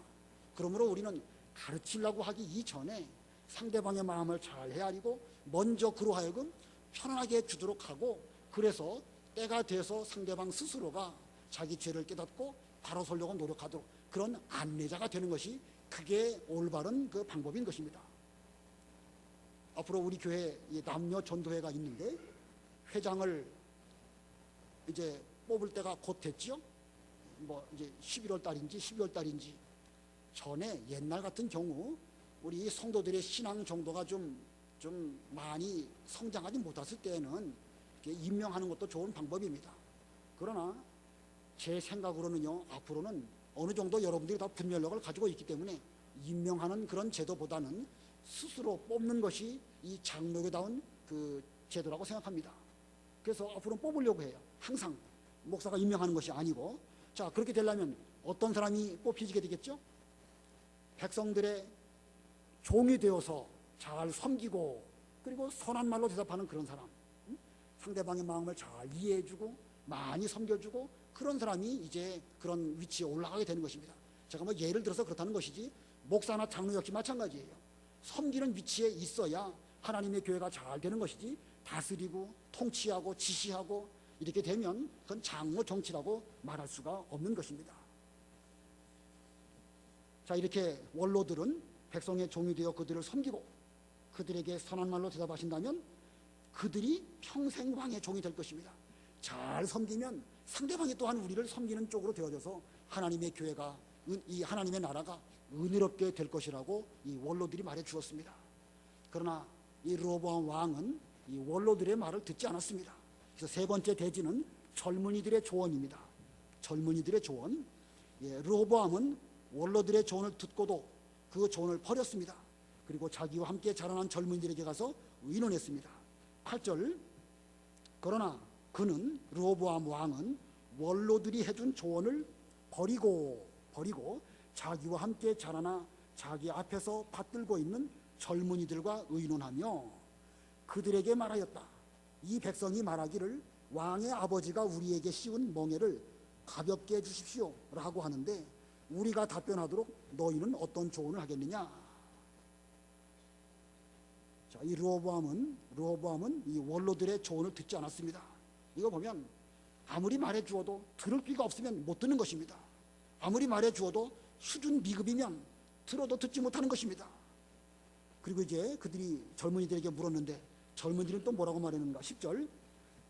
그러므로 우리는 가르치려고 하기 이전에 상대방의 마음을 잘 헤아리고 먼저 그로 하여금 편안하게 해주도록 하고, 그래서 때가 돼서 상대방 스스로가 자기 죄를 깨닫고 바로 서려고 노력하도록 그런 안내자가 되는 것이, 그게 올바른 그 방법인 것입니다. 앞으로 우리 교회 남녀 전도회가 있는데 회장을 이제 뽑을 때가 곧 됐죠. 이제 11월 달인지 12월 달인지. 전에 옛날 같은 경우 우리 성도들의 신앙 정도가 좀 많이 성장하지 못했을 때에는 임명하는 것도 좋은 방법입니다. 그러나 제 생각으로는요, 앞으로는 어느 정도 여러분들이 다 분별력을 가지고 있기 때문에 임명하는 그런 제도보다는 스스로 뽑는 것이 이 장로교다운 그 제도라고 생각합니다. 그래서 앞으로는 뽑으려고 해요. 항상 목사가 임명하는 것이 아니고. 자, 그렇게 되려면 어떤 사람이 뽑히게 되겠죠? 백성들의 종이 되어서 잘 섬기고 그리고 선한 말로 대답하는 그런 사람, 상대방의 마음을 잘 이해해주고 많이 섬겨주고 그런 사람이 이제 그런 위치에 올라가게 되는 것입니다. 제가 예를 들어서 그렇다는 것이지, 목사나 장로 역시 마찬가지예요. 섬기는 위치에 있어야 하나님의 교회가 잘 되는 것이지, 다스리고 통치하고 지시하고 이렇게 되면 그건 장로 정치라고 말할 수가 없는 것입니다. 자, 이렇게 원로들은 백성의 종이 되어 그들을 섬기고 그들에게 선한 말로 대답하신다면 그들이 평생 왕의 종이 될 것입니다. 잘 섬기면 상대방이 또한 우리를 섬기는 쪽으로 되어져서 하나님의 교회가, 이 하나님의 나라가 은혜롭게 될 것이라고 이 원로들이 말해 주었습니다. 그러나 이 르호보암 왕은 이 원로들의 말을 듣지 않았습니다. 그래서 세 번째 대지는 젊은이들의 조언입니다. 젊은이들의 조언. 르호보암은 원로들의 조언을 듣고도 그 조언을 버렸습니다. 그리고 자기와 함께 자라난 젊은이들에게 가서 의논했습니다. 8절. 그러나 그는, 르호보암 왕은 원로들이 해준 조언을 버리고 자기와 함께 자라나 자기 앞에서 받들고 있는 젊은이들과 의논하며 그들에게 말하였다. 이 백성이 말하기를 왕의 아버지가 우리에게 씌운 멍에를 가볍게 해주십시오 라고 하는데 우리가 답변하도록 너희는 어떤 조언을 하겠느냐. 자, 이 르호보암은 이 원로들의 조언을 듣지 않았습니다. 이거 보면 아무리 말해주어도 들을 귀가 없으면 못 듣는 것입니다. 아무리 말해주어도 수준 미급이면 들어도 듣지 못하는 것입니다. 그리고 이제 그들이 젊은이들에게 물었는데 젊은이들은 또 뭐라고 말했는가? 10절,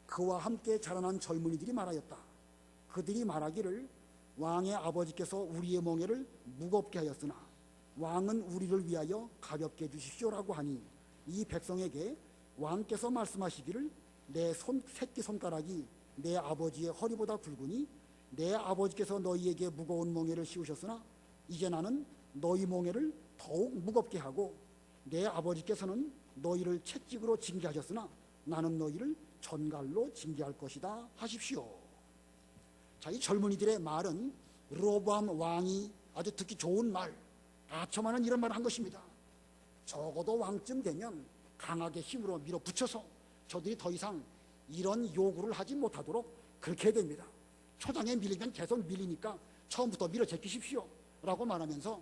그와 함께 자라난 젊은이들이 말하였다. 그들이 말하기를 왕의 아버지께서 우리의 멍에를 무겁게 하였으나 왕은 우리를 위하여 가볍게 해주십시오라고 하니 이 백성에게 왕께서 말씀하시기를 내 새끼손가락이 내 아버지의 허리보다 굵으니 내 아버지께서 너희에게 무거운 멍에를 씌우셨으나 이제 나는 너희 멍에를 더욱 무겁게 하고 내 아버지께서는 너희를 채찍으로 징계하셨으나 나는 너희를 전갈로 징계할 것이다 하십시오. 자, 이 젊은이들의 말은 르호보암 왕이 아주 듣기 좋은 말, 아첨하는 이런 말을 한 것입니다. 적어도 왕쯤 되면 강하게 힘으로 밀어붙여서 저들이 더 이상 이런 요구를 하지 못하도록 그렇게 해야 됩니다. 초장에 밀리면 계속 밀리니까 처음부터 밀어 제끼십시오 라고 말하면서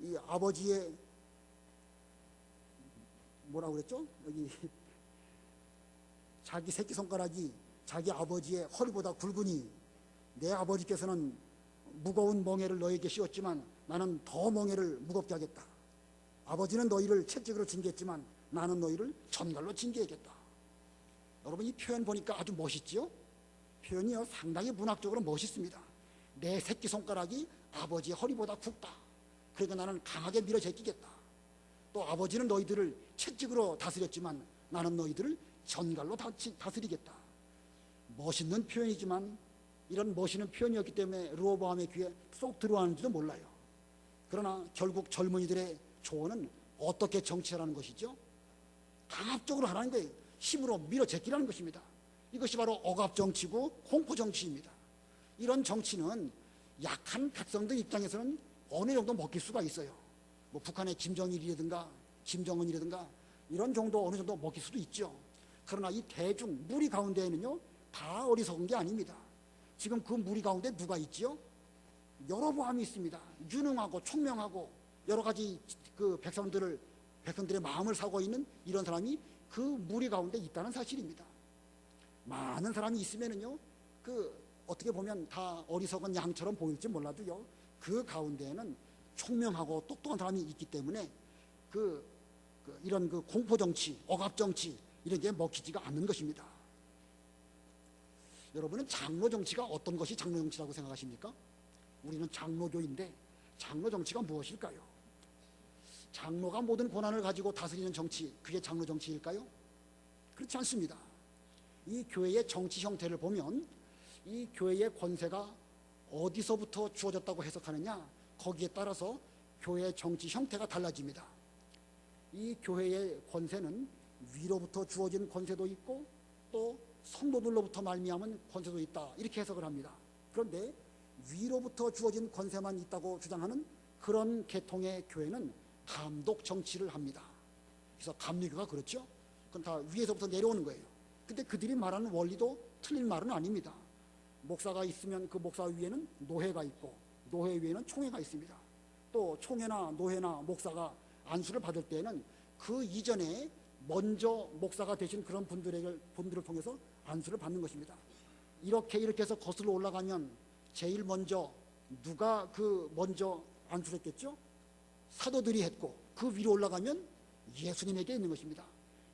이 아버지의 뭐라고 그랬죠? 여기 자기 새끼손가락이 자기 아버지의 허리보다 굵으니 내 아버지께서는 무거운 멍에를 너에게 씌웠지만 나는 더 멍에를 무겁게 하겠다. 아버지는 너희를 채찍으로 징계했지만 나는 너희를 전갈로 징계하겠다. 여러분, 이 표현 보니까 아주 멋있지요? 표현이요 상당히 문학적으로 멋있습니다. 내 새끼손가락이 아버지의 허리보다 굵다. 그러니까 나는 강하게 밀어 제끼겠다. 또 아버지는 너희들을 채찍으로 다스렸지만 나는 너희들을 전갈로 다스리겠다. 멋있는 표현이지만 이런 멋있는 표현이었기 때문에 르호보암의 귀에 쏙 들어왔는지도 몰라요. 그러나 결국 젊은이들의 조언은 어떻게 정치하라는 것이죠? 강압적으로 하라는 거예요. 힘으로 밀어 제끼라는 것입니다. 이것이 바로 억압정치고 공포정치입니다. 이런 정치는 약한 백성들 입장에서는 어느 정도 먹힐 수가 있어요. 뭐 북한의 김정일이라든가 김정은이라든가 이런 정도 어느 정도 먹힐 수도 있죠. 그러나 이 대중 무리 가운데에는요 다 어리석은 게 아닙니다. 지금 그 무리 가운데 누가 있지요? 여로보암이 있습니다. 유능하고 총명하고 여러 가지 그 백성들의 마음을 사고 있는 이런 사람이 그 무리 가운데 있다는 사실입니다. 많은 사람이 있으면은요 어떻게 보면 다 어리석은 양처럼 보일지 몰라도요 그 가운데에는 총명하고 똑똑한 사람이 있기 때문에 이런 공포정치, 억압정치 이런 게 먹히지가 않는 것입니다. 여러분은 장로정치가 어떤 것이 장로정치라고 생각하십니까? 우리는 장로교인데 장로정치가 무엇일까요? 장로가 모든 권한을 가지고 다스리는 정치, 그게 장로정치일까요? 그렇지 않습니다. 이 교회의 정치 형태를 보면 이 교회의 권세가 어디서부터 주어졌다고 해석하느냐, 거기에 따라서 교회의 정치 형태가 달라집니다. 이 교회의 권세는 위로부터 주어진 권세도 있고 또 성도들로부터 말미암은 권세도 있다, 이렇게 해석을 합니다. 그런데 위로부터 주어진 권세만 있다고 주장하는 그런 계통의 교회는 감독 정치를 합니다. 그래서 감리교가 그렇죠. 그건 다 위에서부터 내려오는 거예요. 근데 그들이 말하는 원리도 틀린 말은 아닙니다. 목사가 있으면 그 목사 위에는 노회가 있고 노회 위에는 총회가 있습니다. 또 총회나 노회나 목사가 안수를 받을 때에는 그 이전에 먼저 목사가 되신 그런 분들을 통해서 안수를 받는 것입니다. 이렇게 해서 거슬러 올라가면 제일 먼저 누가 먼저 안수를 했겠죠? 사도들이 했고 그 위로 올라가면 예수님에게 있는 것입니다.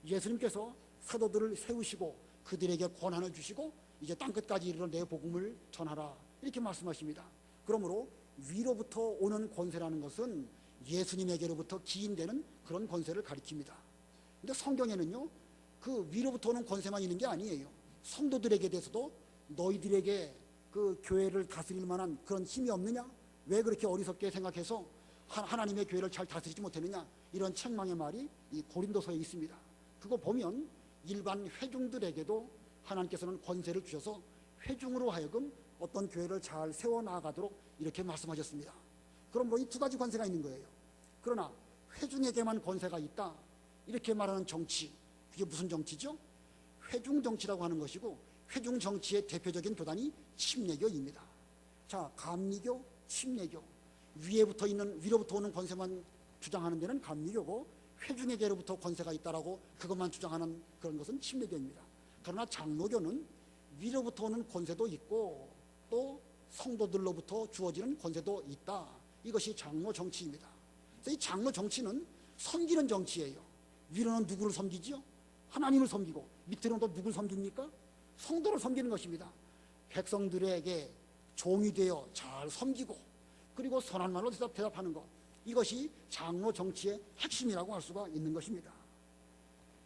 예수님께서 사도들을 세우시고 그들에게 권한을 주시고 이제 땅끝까지 이르러 내 복음을 전하라, 이렇게 말씀하십니다. 그러므로 위로부터 오는 권세라는 것은 예수님에게로부터 기인되는 그런 권세를 가리킵니다. 근데 성경에는요 그 위로부터 오는 권세만 있는 게 아니에요. 성도들에게 대해서도 너희들에게 그 교회를 다스릴 만한 그런 힘이 없느냐? 왜 그렇게 어리석게 생각해서 하나님의 교회를 잘 다스리지 못했느냐? 이런 책망의 말이 이 고린도서에 있습니다. 그거 보면 일반 회중들에게도 하나님께서는 권세를 주셔서 회중으로 하여금 어떤 교회를 잘 세워나가도록 이렇게 말씀하셨습니다. 그럼 이 두 가지 권세가 있는 거예요. 그러나 회중에게만 권세가 있다, 이렇게 말하는 정치, 그게 무슨 정치죠? 회중 정치라고 하는 것이고, 회중 정치의 대표적인 교단이 침례교입니다. 자, 감리교, 침례교, 위로부터 오는 권세만 주장하는 데는 감리교고, 회중에게로부터 권세가 있다라고 그것만 주장하는 그런 것은 침례교입니다. 그러나 장로교는 위로부터 오는 권세도 있고 또 성도들로부터 주어지는 권세도 있다. 이것이 장로 정치입니다. 그래서 이 장로 정치는 섬기는 정치예요. 위로는 누구를 섬기지요? 하나님을 섬기고 밑으로는 또 누구를 섬깁니까? 성도를 섬기는 것입니다. 백성들에게 종이 되어 잘 섬기고 그리고 선한 말로 대답하는 것, 이것이 장로 정치의 핵심이라고 할 수가 있는 것입니다.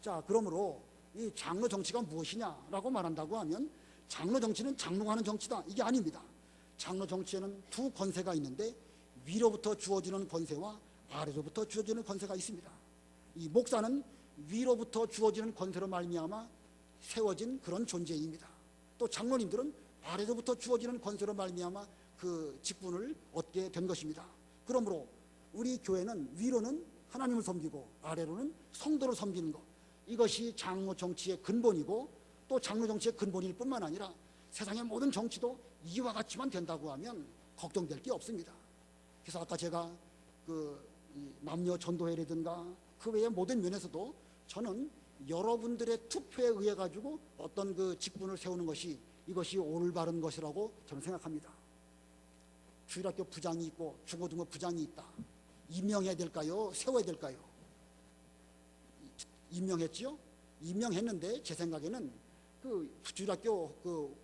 자, 그러므로 이 장로 정치가 무엇이냐라고 말한다고 하면 장로 정치는 장로가 하는 정치다, 이게 아닙니다. 장로 정치에는 두 권세가 있는데 위로부터 주어지는 권세와 아래로부터 주어지는 권세가 있습니다. 이 목사는 위로부터 주어지는 권세로 말미암아 세워진 그런 존재입니다. 또 장로님들은 아래로부터 주어지는 권세로 말미암아 그 직분을 얻게 된 것입니다. 그러므로 우리 교회는 위로는 하나님을 섬기고 아래로는 성도를 섬기는 것, 이것이 장로 정치의 근본이고 또 장로 정치의 근본일 뿐만 아니라 세상의 모든 정치도 이와 같이만 된다고 하면 걱정될 게 없습니다. 그래서 아까 제가 남녀 전도회라든가 그 외의 모든 면에서도 저는 여러분들의 투표에 의해 가지고 어떤 그 직분을 세우는 것이 이것이 올바른 것이라고 저는 생각합니다. 주일학교 부장이 있고 중고등부 부장이 있다. 임명해야 될까요? 세워야 될까요? 임명했지요? 임명했는데 제 생각에는 그 주일학교 그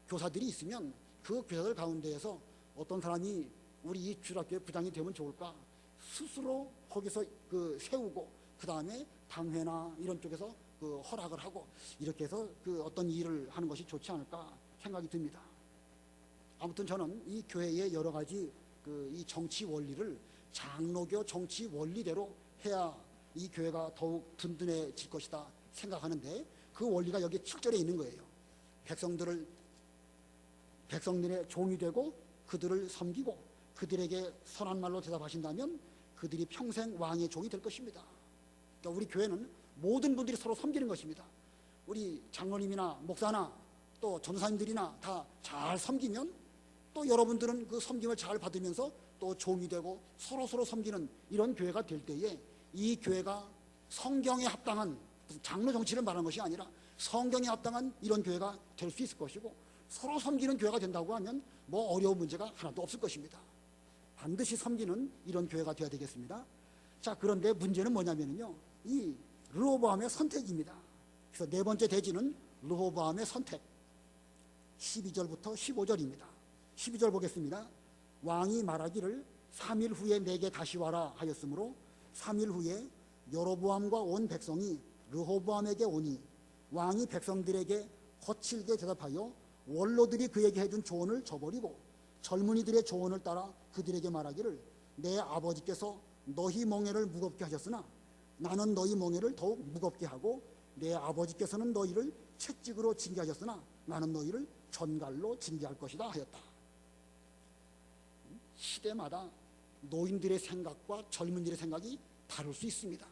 교사들이 있으면 그 교사들 가운데에서 어떤 사람이 우리 이 주일학교의 부장이 되면 좋을까? 스스로 거기서 그 세우고 그 다음에 당회나 이런 쪽에서 그 허락을 하고 이렇게 해서 그 어떤 일을 하는 것이 좋지 않을까 생각이 듭니다. 아무튼 저는 이 교회의 여러 가지 이 정치 원리를 장로교 정치 원리대로 해야 이 교회가 더욱 든든해질 것이다 생각하는데 그 원리가 여기 7절에 있는 거예요. 백성들의 종이 되고 그들을 섬기고 그들에게 선한 말로 대답하신다면 그들이 평생 왕의 종이 될 것입니다. 그러니까 우리 교회는 모든 분들이 서로 섬기는 것입니다. 우리 장로님이나 목사나 또 전사님들이나 다 잘 섬기면 또 여러분들은 그 섬김을 잘 받으면서 또 종이 되고 서로 섬기는 이런 교회가 될 때에 이 교회가 성경에 합당한 장로 정치를 말하는 것이 아니라 성경에 합당한 이런 교회가 될 수 있을 것이고 서로 섬기는 교회가 된다고 하면 뭐 어려운 문제가 하나도 없을 것입니다. 반드시 섬기는 이런 교회가 되어야 되겠습니다. 자, 그런데 문제는 뭐냐면요, 이 르호보암의 선택입니다. 그래서 네 번째 대지는 르호보암의 선택. 12절부터 15절입니다. 12절 보겠습니다. 왕이 말하기를 3일 후에 내게 다시 와라 하였으므로 3일 후에 여로보암과 온 백성이 르호보암에게 오니 왕이 백성들에게 거칠게 대답하여 원로들이 그에게 해준 조언을 저버리고 젊은이들의 조언을 따라 그들에게 말하기를 내 아버지께서 너희 멍에를 무겁게 하셨으나 나는 너희 멍에를 더욱 무겁게 하고 내 아버지께서는 너희를 채찍으로 징계하셨으나 나는 너희를 전갈로 징계할 것이다 하였다. 시대마다 노인들의 생각과 젊은이들의 생각이 다를 수 있습니다.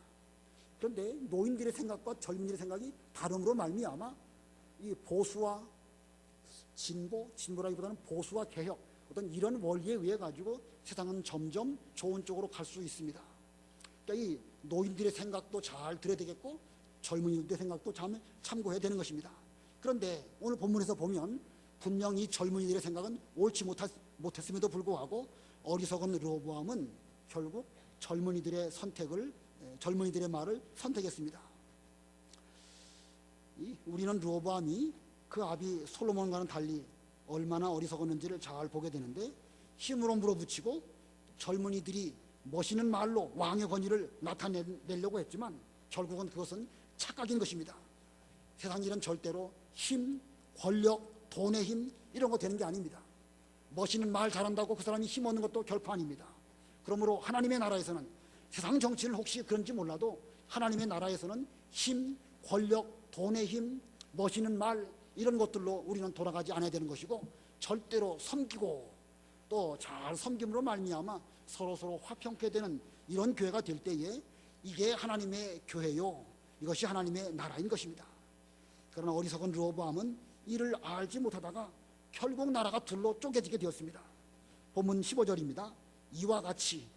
그런데 노인들의 생각과 젊은이들의 생각이 다름으로 말미암아 이 보수와 진보라기보다는 보수와 개혁, 어떤 이런 원리에 의해 가지고 세상은 점점 좋은 쪽으로 갈 수 있습니다. 그러니까 이 노인들의 생각도 잘 들어야 되겠고 젊은이들의 생각도 잘 참고해야 되는 것입니다. 그런데 오늘 본문에서 보면 분명 이 젊은이들의 생각은 옳지 못했음에도 불구하고 어리석은 르호보암은 결국 젊은이들의 말을 선택했습니다. 우리는 르호보암이 그 아비 솔로몬과는 달리 얼마나 어리석었는지를 잘 보게 되는데 힘으로 물어붙이고 젊은이들이 멋있는 말로 왕의 권위를 나타내려고 했지만 결국은 그것은 착각인 것입니다. 세상 일은 절대로 힘, 권력, 돈의 힘 이런 거 되는 게 아닙니다. 멋있는 말 잘한다고 그 사람이 힘 얻는 것도 결코 아닙니다. 그러므로 하나님의 나라에서는 세상 정치는 혹시 그런지 몰라도 하나님의 나라에서는 힘, 권력, 돈의 힘, 멋있는 말 이런 것들로 우리는 돌아가지 않아야 되는 것이고 절대로 섬기고 또 잘 섬김으로 말미암아 서로 화평케 되는 이런 교회가 될 때에 이게 하나님의 교회요, 이것이 하나님의 나라인 것입니다. 그러나 어리석은 르호보암은 이를 알지 못하다가 결국 나라가 둘로 쪼개지게 되었습니다. 본문 15절입니다. 이와 같이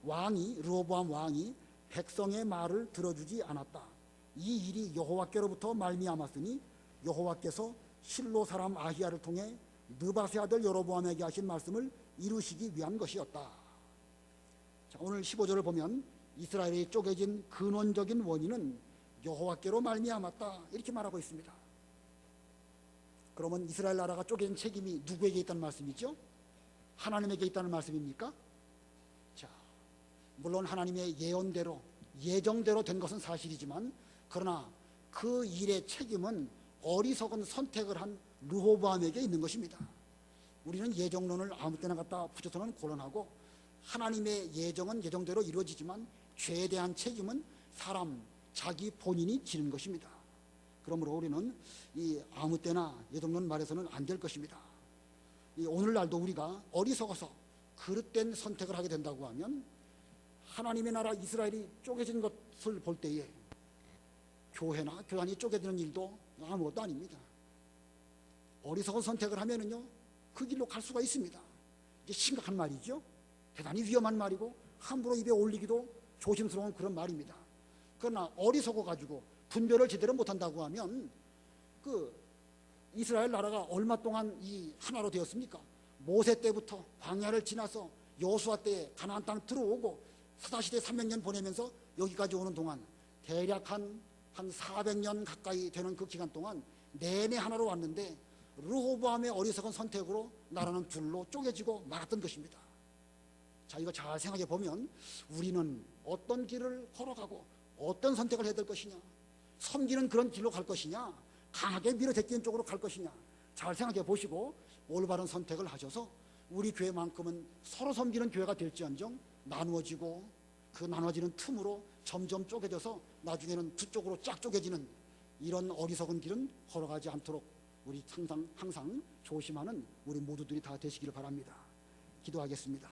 르호보암 왕이 백성의 말을 들어주지 않았다. 이 일이 여호와께로부터 말미암았으니 여호와께서 실로 사람 아히야를 통해 느바세 아들 여로보암에게 하신 말씀을 이루시기 위한 것이었다. 자, 오늘 15절을 보면 이스라엘이 쪼개진 근원적인 원인은 여호와께로 말미암았다 이렇게 말하고 있습니다. 그러면 이스라엘 나라가 쪼개진 책임이 누구에게 있다는 말씀이죠? 하나님에게 있다는 말씀입니까? 자, 물론 하나님의 예언대로 예정대로 된 것은 사실이지만 그러나 그 일의 책임은 어리석은 선택을 한 르호보암에게 있는 것입니다. 우리는 예정론을 아무 때나 갖다 붙여서는 곤란하고 하나님의 예정은 예정대로 이루어지지만 죄에 대한 책임은 사람 자기 본인이 지는 것입니다. 그러므로 우리는 이 아무 때나 예정론 말해서는 안 될 것입니다. 이 오늘날도 우리가 어리석어서 그릇된 선택을 하게 된다고 하면 하나님의 나라 이스라엘이 쪼개진 것을 볼 때에 교회나 교단이 쪼개지는 일도 아무것도 아닙니다. 어리석은 선택을 하면은요 그 길로 갈 수가 있습니다. 이게 심각한 말이죠. 대단히 위험한 말이고 함부로 입에 올리기도 조심스러운 그런 말입니다. 그러나 어리석어 가지고 분별을 제대로 못한다고 하면 그 이스라엘 나라가 얼마 동안 이 하나로 되었습니까? 모세 때부터 광야를 지나서 여호수아 때에 가나안 땅 들어오고 사사시대 300년 보내면서 여기까지 오는 동안 대략 한 400년 가까이 되는 그 기간 동안 내내 하나로 왔는데 르호보암의 어리석은 선택으로 나라는 둘로 쪼개지고 말았던 것입니다. 자, 이거 잘 생각해 보면 우리는 어떤 길을 걸어가고 어떤 선택을 해야 될 것이냐, 섬기는 그런 길로 갈 것이냐, 강하게 밀어제끼는 쪽으로 갈 것이냐, 잘 생각해 보시고 올바른 선택을 하셔서 우리 교회만큼은 서로 섬기는 교회가 될지언정 나누어지고 그 나눠지는 틈으로 점점 쪼개져서 나중에는 두 쪽으로 쫙 쪼개지는 이런 어리석은 길은 걸어가지 않도록 우리 항상 조심하는 우리 모두들이 다 되시기를 바랍니다. 기도하겠습니다.